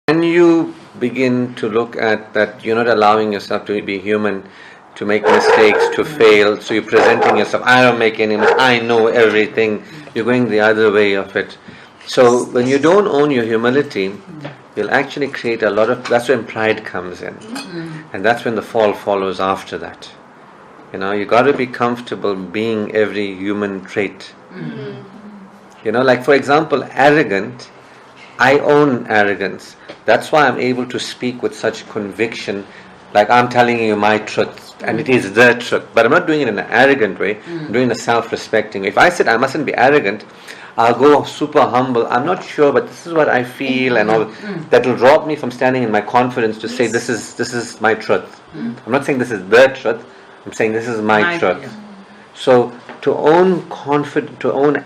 When you begin to look at that, you're not allowing yourself to be human, to make mistakes, to fail, so you're presenting yourself, I don't make any mistakes, I know everything, you're going the other way of it. So when you don't own your humility, you'll actually create a lot of, that's when pride comes in. And that's when the fall follows after that. You got to be comfortable being every human trait. Like for example, arrogant, I own arrogance. That's why I'm able to speak with such conviction, like I'm telling you my truth, and it is the truth. But I'm not doing it in an arrogant way, I'm doing it in a self-respecting way. If I said I mustn't be arrogant, I'll go super humble. I'm not sure, but this is what I feel, and all that will rob me from standing in my confidence to say this is my truth. I'm not saying this is the truth. I'm saying this is my truth. So to own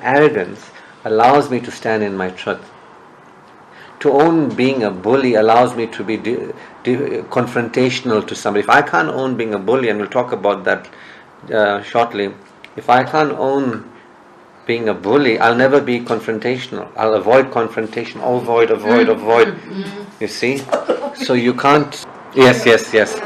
arrogance allows me to stand in my truth. To own being a bully allows me to be confrontational to somebody. If I can't own being a bully, and we'll talk about that shortly, if I can't own being a bully, I'll never be confrontational. I'll avoid confrontation. Avoid. You see? So you can't... Yes.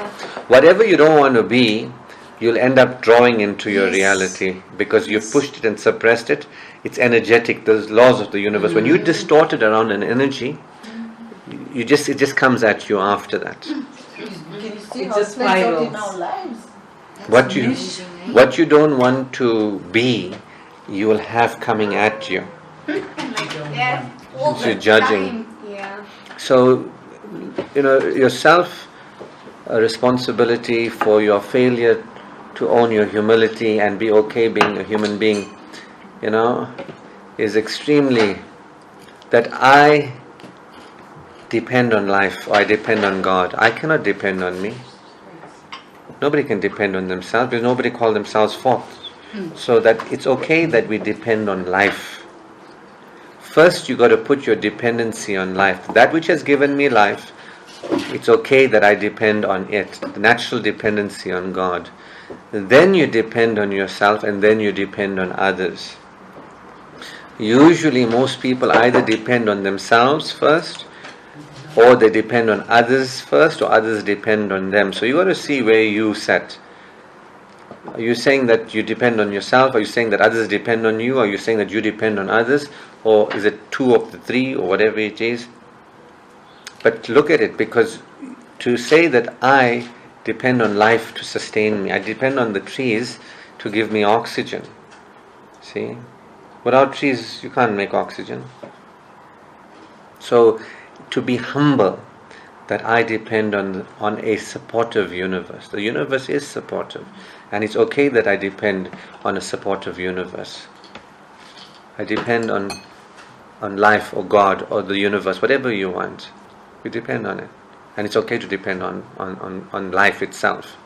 Whatever you don't want to be, you'll end up drawing into your reality, because you've pushed it and suppressed it. It's energetic, the laws of the universe. When you distort it around an energy, it just comes at you after that. Can you see how it's spirals in our lives? What you don't want to be, you will have coming at you. So you're judging. So, your self responsibility for your failure to own your humility and be okay being a human being, is extremely, that I depend on life, or I depend on God. I cannot depend on me. Nobody can depend on themselves, because nobody call themselves forth. So that it's okay that we depend on life. First you got to put your dependency on life. That which has given me life, it's okay that I depend on it. The natural dependency on God. Then you depend on yourself, and then you depend on others. Usually most people either depend on themselves first, or they depend on others first, or others depend on them. So you got to see where you set. Are you saying that you depend on yourself? Are you saying that others depend on you? Are you saying that you depend on others? Or is it two of the three, or whatever it is? But look at it, because to say that I depend on life to sustain me, I depend on the trees to give me oxygen. See? Without trees, you can't make oxygen. So, to be humble, that I depend on a supportive universe. The universe is supportive, and it's okay that I depend on a supportive universe. I depend on life, or God, or the universe, whatever you want. You depend on it, and it's okay to depend on life itself.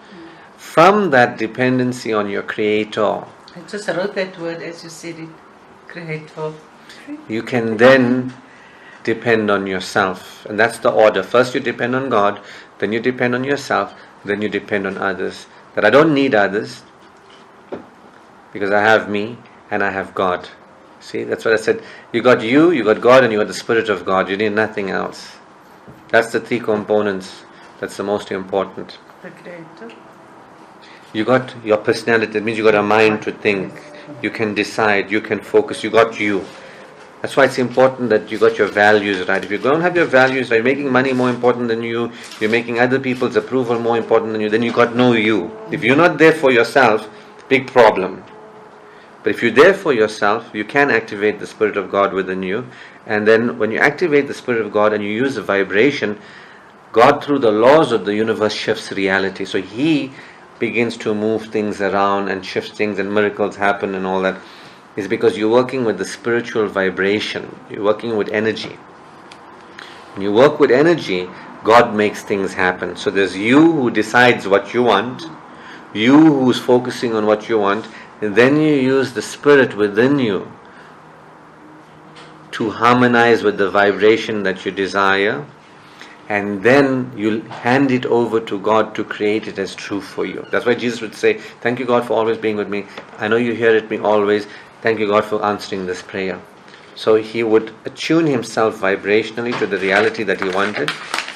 From that dependency on your Creator, I just wrote that word as you said it, Creator. You can then depend on yourself, and that's the order. First you depend on God, then you depend on yourself, then you depend on others. That I don't need others, because I have me and I have God. See, that's what I said. You got God, and you got the Spirit of God. You need nothing else. That's the three components that's the most important. The Creator. You got your personality. That means you got a mind to think. You can decide, you can focus. You got you. That's why it's important that you got your values right. If you don't have your values right, you're making money more important than you, you're making other people's approval more important than you, then you got no you. If you're not there for yourself, big problem. But if you're there for yourself, you can activate the Spirit of God within you. And then when you activate the Spirit of God and you use the vibration, God, through the laws of the universe, shifts reality. So He begins to move things around and shifts things, and miracles happen and all that. Is because you're working with the spiritual vibration. You're working with energy. When you work with energy, God makes things happen. So there's you who decides what you want, you who's focusing on what you want, and then you use the Spirit within you to harmonize with the vibration that you desire, and then you'll hand it over to God to create it as true for you. That's why Jesus would say, thank you God for always being with me. I know you hear it me always. Thank you God for answering this prayer. So he would attune himself vibrationally to the reality that he wanted,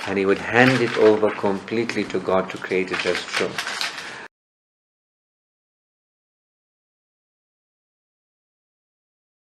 and he would hand it over completely to God to create it as true.